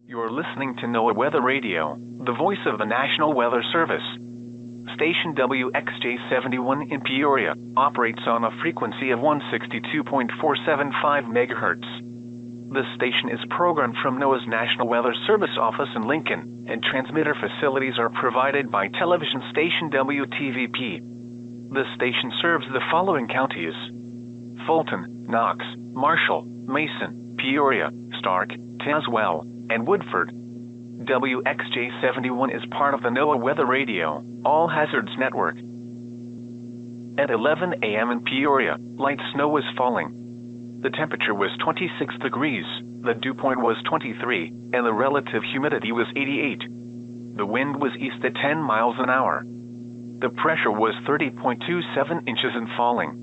You're listening to NOAA Weather Radio, the voice of the National Weather Service. Station WXJ71 in Peoria operates on a frequency of 162.475 MHz. This station is programmed from NOAA's National Weather Service office in Lincoln, and transmitter facilities are provided by television station WTVP. This station serves the following counties: Fulton, Knox, Marshall, Mason, Peoria, Stark, Tazewell, and Woodford. WXJ71 is part of the NOAA Weather Radio, All Hazards Network. At 11 a.m. in Peoria, light snow was falling. The temperature was 26 degrees, the dew point was 23, and the relative humidity was 88. The wind was east at 10 miles an hour. The pressure was 30.27 inches and falling.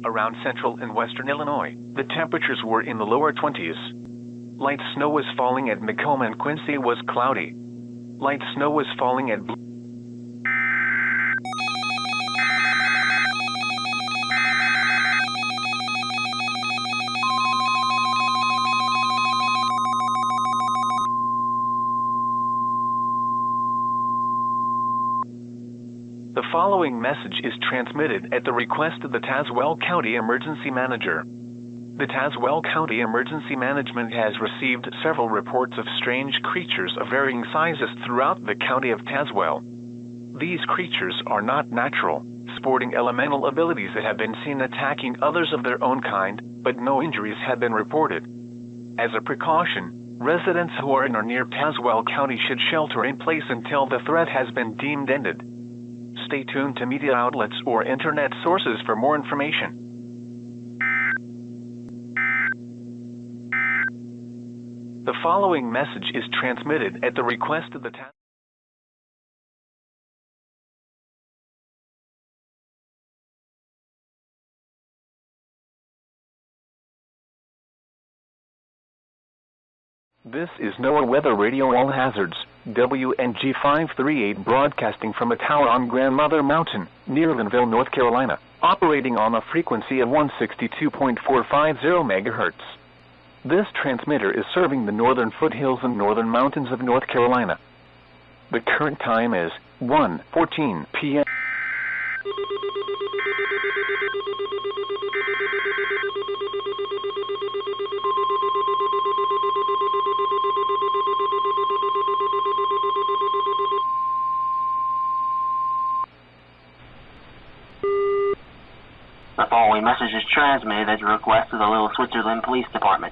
Around central and western Illinois, the temperatures were in the lower 20s. Light snow was falling at Macomb and Quincy was cloudy. Light snow was falling at The following message is transmitted at the request of the Tazewell County Emergency Manager. The Tazewell County Emergency Management has received several reports of strange creatures of varying sizes throughout the county of Tazewell. These creatures are not natural, sporting elemental abilities that have been seen attacking others of their own kind, but no injuries have been reported. As a precaution, residents who are in or near Tazewell County should shelter in place until the threat has been deemed ended. Stay tuned to media outlets or internet sources for more information. The following message is transmitted at the request of the This is NOAA Weather Radio All Hazards, WNG 538 broadcasting from a tower on Grandmother Mountain, near Linville, North Carolina, operating on a frequency of 162.450 MHz. This transmitter is serving the northern foothills and northern mountains of North Carolina. The current time is 1:14 p.m. The following message is transmitted at the request of the Little Switzerland Police Department.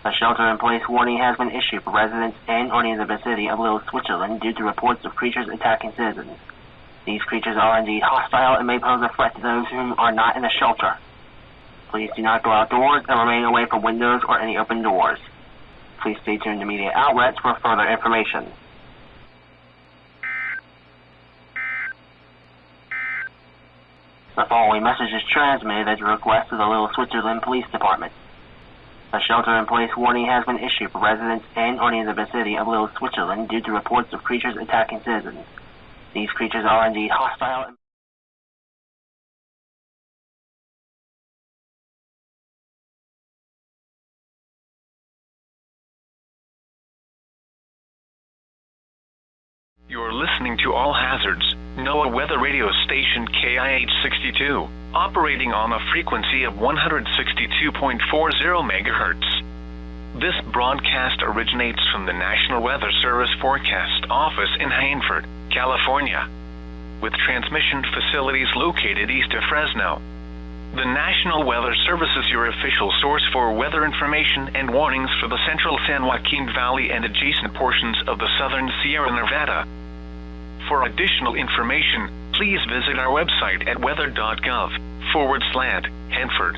A shelter-in-place warning has been issued for residents in or near the vicinity of Little Switzerland due to reports of creatures attacking citizens. These creatures are indeed hostile and may pose a threat to those who are not in the shelter. Please do not go outdoors and remain away from windows or any open doors. Please stay tuned to media outlets for further information. The following message is transmitted at the request of the Little Switzerland Police Department. A shelter-in-place warning has been issued for residents in or near the vicinity of Little Switzerland due to reports of creatures attacking citizens. These creatures are indeed hostile. You're listening to All Hazards, NOAA Weather Radio Station KIH-62, operating on a frequency of 162.40 MHz. This broadcast originates from the National Weather Service Forecast Office in Hanford, California, with transmission facilities located east of Fresno. The National Weather Service is your official source for weather information and warnings for the central San Joaquin Valley and adjacent portions of the southern Sierra Nevada. For additional information, please visit our website at weather.gov/Hanford.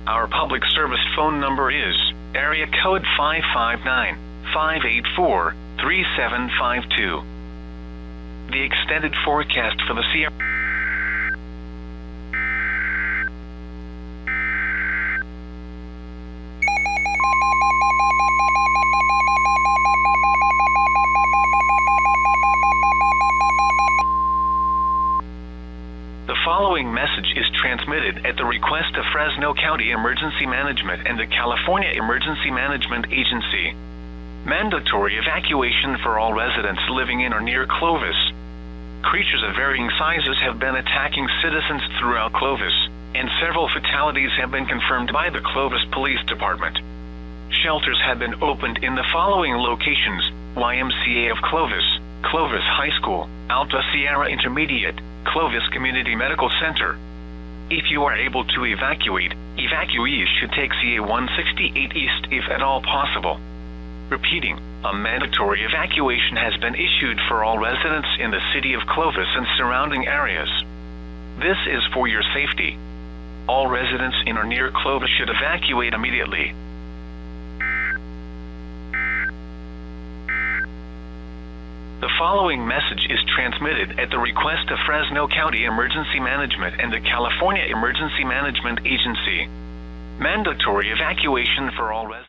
Our public service phone number is area code 559-584-3752. The extended forecast for the Sierra The following message is transmitted at the request of Fresno County Emergency Management and the California Emergency Management Agency. Mandatory evacuation for all residents living in or near Clovis. Creatures of varying sizes have been attacking citizens throughout Clovis, and several fatalities have been confirmed by the Clovis Police Department. Shelters have been opened in the following locations: YMCA of Clovis, Clovis High School, Alta Sierra Intermediate, Clovis Community Medical Center. If you are able to evacuate, evacuees should take CA 168 East if at all possible. Repeating, a mandatory evacuation has been issued for all residents in the city of Clovis and surrounding areas. This is for your safety. All residents in or near Clovis should evacuate immediately. The following message is transmitted at the request of Fresno County Emergency Management and the California Emergency Management Agency. Mandatory evacuation for all residents.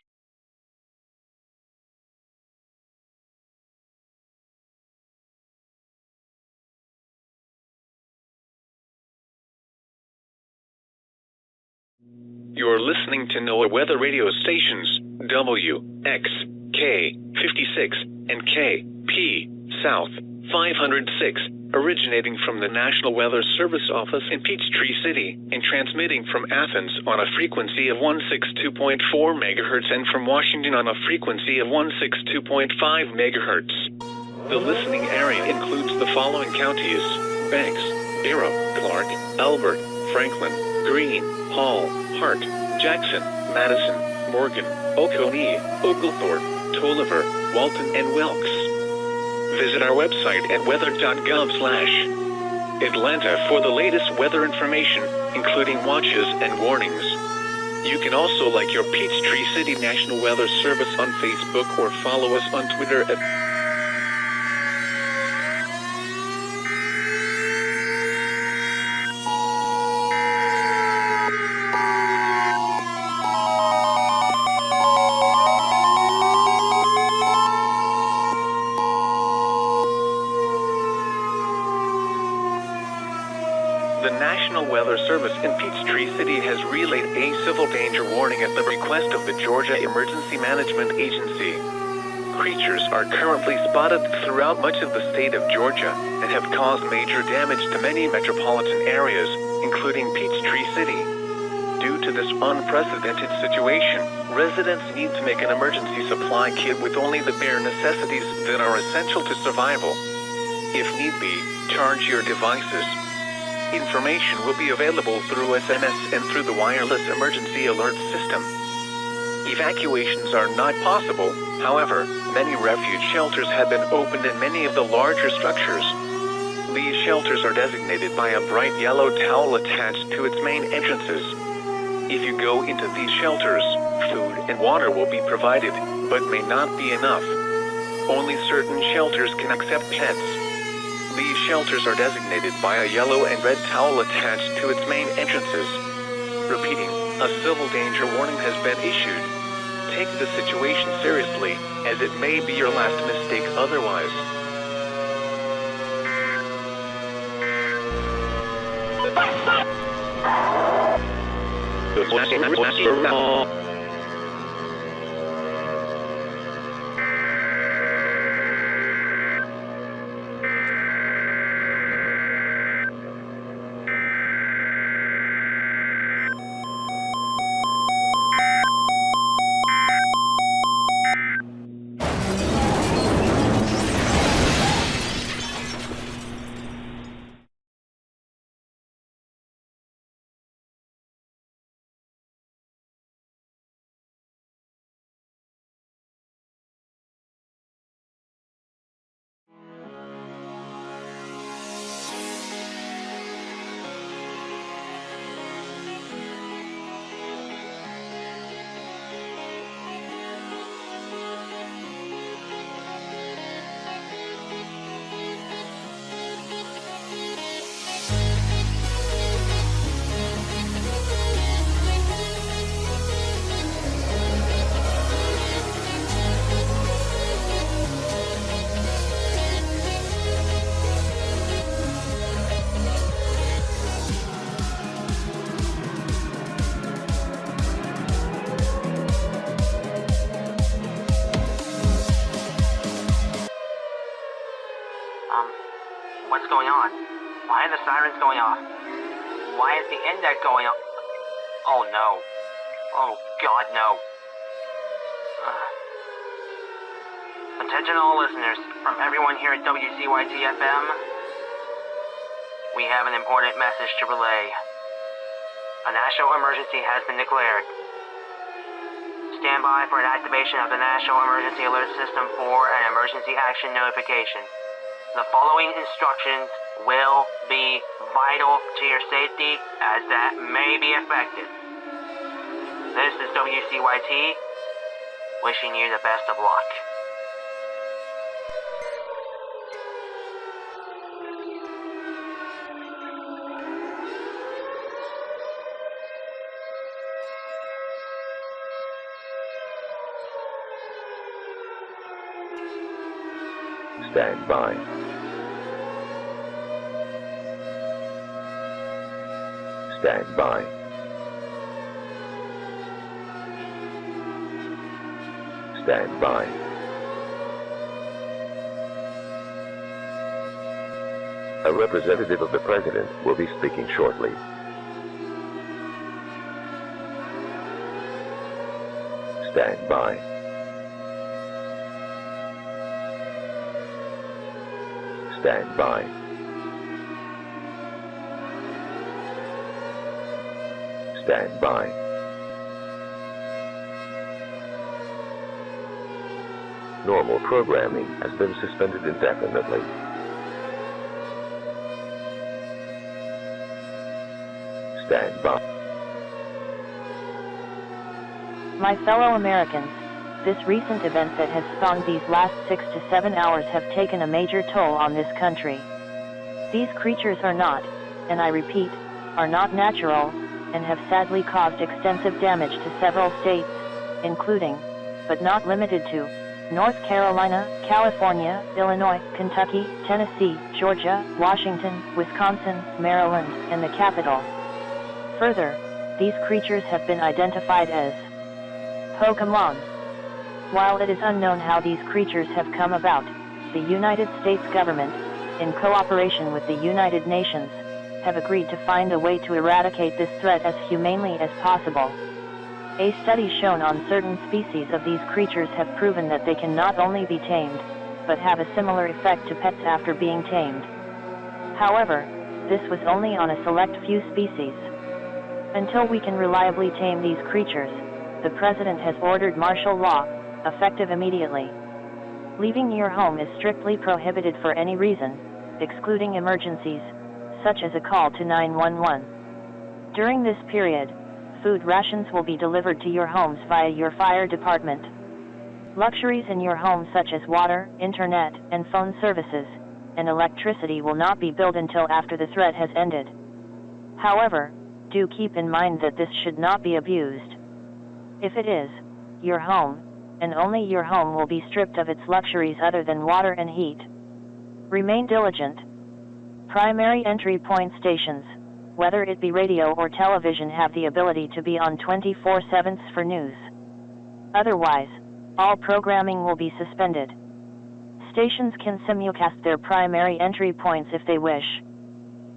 You're listening to NOAA weather radio stations W, X, K, 56, and K, P, South, 506, originating from the National Weather Service Office in Peachtree City and transmitting from Athens on a frequency of 162.4 MHz and from Washington on a frequency of 162.5 MHz. The listening area includes the following counties: Banks, Arrow, Clark, Albert, Franklin, Greene, Hall, Hart, Jackson, Madison, Morgan, Oconee, Oglethorpe, Toliver, Walton, and Wilkes. Visit our website at weather.gov/Atlanta for the latest weather information, including watches and warnings. You can also like your Peachtree City National Weather Service on Facebook or follow us on Twitter at The National Weather Service in Peachtree City has relayed a civil danger warning at the request of the Georgia Emergency Management Agency. Creatures are currently spotted throughout much of the state of Georgia and have caused major damage to many metropolitan areas, including Peachtree City. Due to this unprecedented situation, residents need to make an emergency supply kit with only the bare necessities that are essential to survival. If need be, charge your devices. Information will be available through SMS and through the wireless emergency alert system. Evacuations are not possible, however, many refuge shelters have been opened in many of the larger structures. These shelters are designated by a bright yellow towel attached to its main entrances. If you go into these shelters, food and water will be provided, but may not be enough. Only certain shelters can accept pets. These shelters are designated by a yellow and red towel attached to its main entrances. Repeating, a civil danger warning has been issued. Take the situation seriously, as it may be your last mistake otherwise. What's going on? Why are the sirens going off? Why is the index going off? Oh no. Oh God, no. Attention all listeners, from everyone here at WCYT-FM, we have an important message to relay. A national emergency has been declared. Stand by for an activation of the National Emergency Alert System for an emergency action notification. The following instructions will be vital to your safety as that may be affected. This is WCYT, wishing you the best of luck. Stand by. Stand by. Stand by. A representative of the President will be speaking shortly. Stand by. Stand by. Stand by. Normal programming has been suspended indefinitely. Stand by. My fellow Americans, this recent event that has spawned these last 6 to 7 hours have taken a major toll on this country. These creatures are not, and I repeat, are not natural, and have sadly caused extensive damage to several states, including, but not limited to, North Carolina, California, Illinois, Kentucky, Tennessee, Georgia, Washington, Wisconsin, Maryland, and the Capitol. Further, these creatures have been identified as Pokémon. While it is unknown how these creatures have come about, the United States government, in cooperation with the United Nations, have agreed to find a way to eradicate this threat as humanely as possible. A study shown on certain species of these creatures have proven that they can not only be tamed, but have a similar effect to pets after being tamed. However, this was only on a select few species. Until we can reliably tame these creatures, the President has ordered martial law, effective immediately. Leaving your home is strictly prohibited for any reason, excluding emergencies, such as a call to 911. During this period, food rations will be delivered to your homes via your fire department. Luxuries in your home such as water, internet, and phone services, and electricity will not be billed until after the threat has ended. However, do keep in mind that this should not be abused. If it is, your home, and only your home will be stripped of its luxuries other than water and heat. Remain diligent. Primary entry point stations, whether it be radio or television, have the ability to be on 24/7 for news. Otherwise, all programming will be suspended. Stations can simulcast their primary entry points if they wish.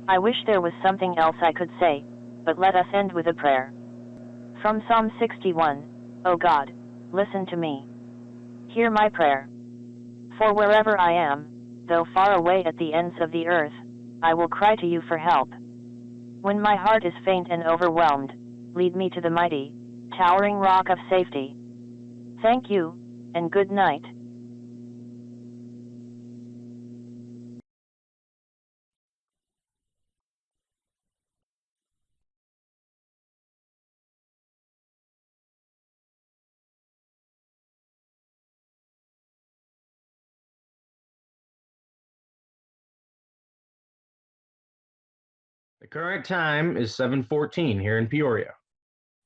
I wish there was something else I could say, but let us end with a prayer. From Psalm 61, O God, listen to me. Hear my prayer. For wherever I am, though far away at the ends of the earth, I will cry to you for help. When my heart is faint and overwhelmed, lead me to the mighty, towering rock of safety. Thank you, and good night. The current time is 7:14 here in Peoria.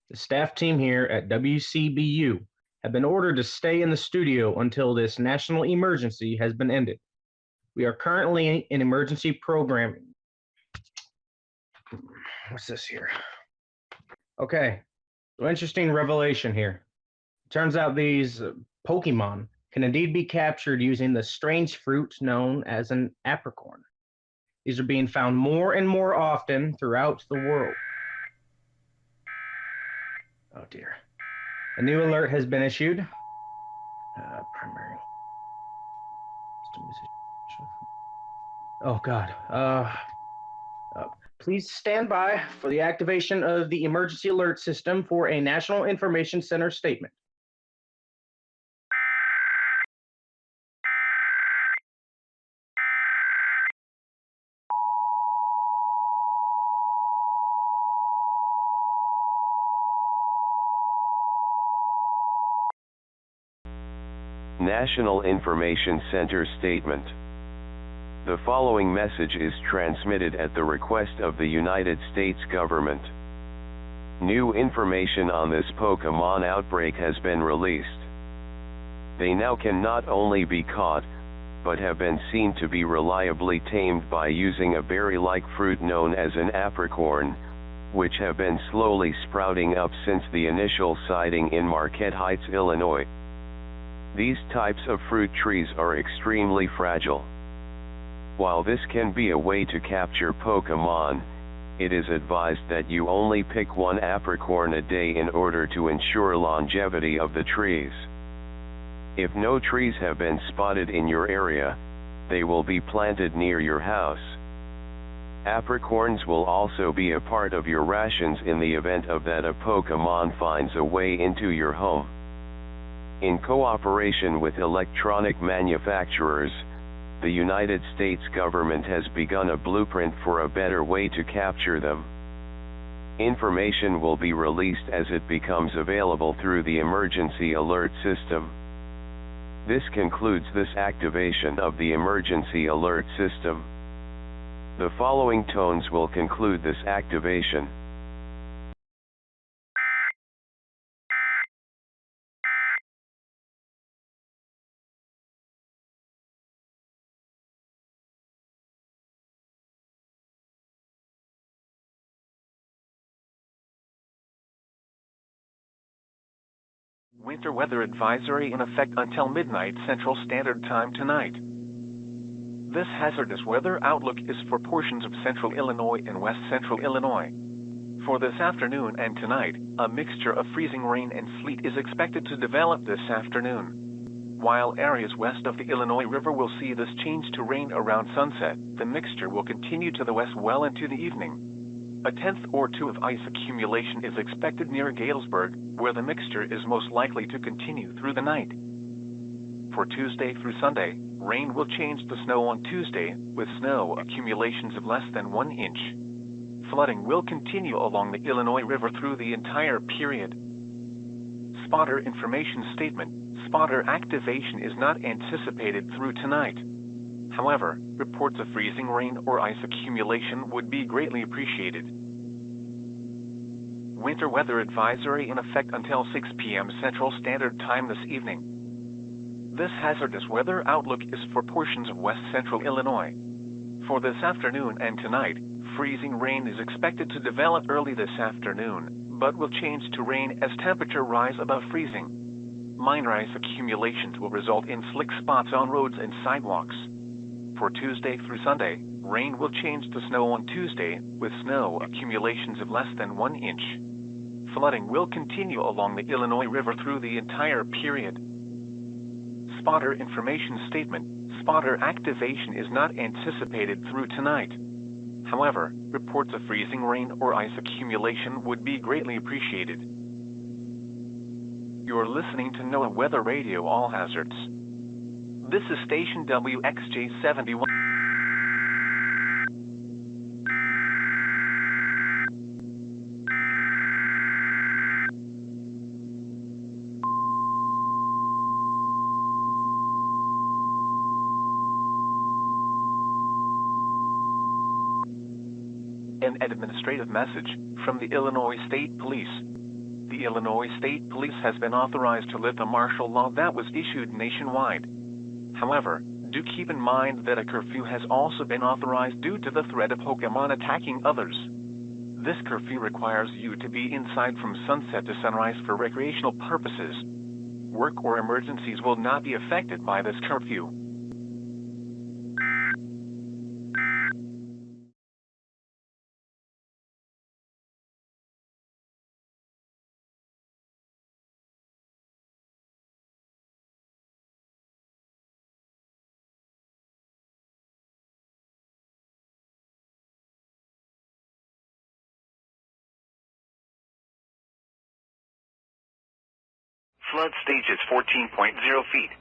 The staff team here at WCBU have been ordered to stay in the studio until this national emergency has been ended. We are currently in emergency programming. What's this here? Okay, so interesting revelation here. Turns out these Pokemon can indeed be captured using the strange fruit known as an apricorn. These are being found more and more often throughout the world. Oh dear. A new alert has been issued. Primary. Oh God. Please stand by for the activation of the emergency alert system for a National Information Center statement. National Information Center Statement. The following message is transmitted at the request of the United States government. New information on this Pokémon outbreak has been released. They now can not only be caught, but have been seen to be reliably tamed by using a berry-like fruit known as an apricorn, which have been slowly sprouting up since the initial sighting in Marquette Heights, Illinois. These types of fruit trees are extremely fragile. While this can be a way to capture Pokémon, it is advised that you only pick one apricorn a day in order to ensure longevity of the trees. If no trees have been spotted in your area, they will be planted near your house. Apricorns will also be a part of your rations in the event of that a Pokémon finds a way into your home. In cooperation with electronic manufacturers, the United States government has begun a blueprint for a better way to capture them. Information will be released as it becomes available through the emergency alert system. This concludes this activation of the emergency alert system. The following tones will conclude this activation. Winter weather advisory in effect until midnight Central Standard Time tonight. This hazardous weather outlook is for portions of central Illinois and west central Illinois. For this afternoon and tonight, a mixture of freezing rain and sleet is expected to develop this afternoon. While areas west of the Illinois River will see this change to rain around sunset, the mixture will continue to the west well into the evening. A tenth or two of ice accumulation is expected near Galesburg, where the mixture is most likely to continue through the night. For Tuesday through Sunday, rain will change to snow on Tuesday, with snow accumulations of less than 1 inch. Flooding will continue along the Illinois River through the entire period. Spotter information statement. Spotter activation is not anticipated through tonight. However, reports of freezing rain or ice accumulation would be greatly appreciated. Winter weather advisory in effect until 6 p.m. Central Standard Time this evening. This hazardous weather outlook is for portions of west central Illinois. For this afternoon and tonight, freezing rain is expected to develop early this afternoon, but will change to rain as temperature rise above freezing. Minor ice accumulations will result in slick spots on roads and sidewalks. For Tuesday through Sunday, rain will change to snow on Tuesday, with snow accumulations of less than 1 inch. Flooding will continue along the Illinois River through the entire period. Spotter information statement. Spotter activation is not anticipated through tonight. However, reports of freezing rain or ice accumulation would be greatly appreciated. You're listening to NOAA Weather Radio All Hazards. This is station WXJ71. An administrative message from the Illinois State Police. The Illinois State Police has been authorized to lift a martial law that was issued nationwide. However, do keep in mind that a curfew has also been authorized due to the threat of Pokémon attacking others. This curfew requires you to be inside from sunset to sunrise for recreational purposes. Work or emergencies will not be affected by this curfew. flood stage is 14.0 feet.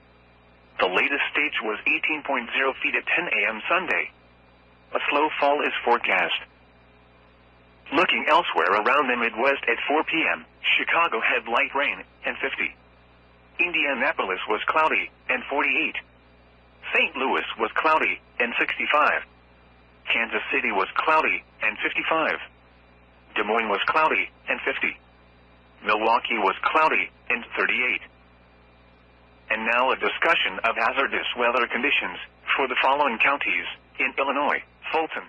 The latest stage was 18.0 feet at 10 a.m. Sunday. A slow fall is forecast. Looking elsewhere around the Midwest at 4 p.m., Chicago had light rain, and 50. Indianapolis was cloudy, and 48. St. Louis was cloudy, and 65. Kansas City was cloudy, and 55. Des Moines was cloudy, and 50. Milwaukee was cloudy, and 38. And now a discussion of hazardous weather conditions for the following counties in Illinois: Fulton,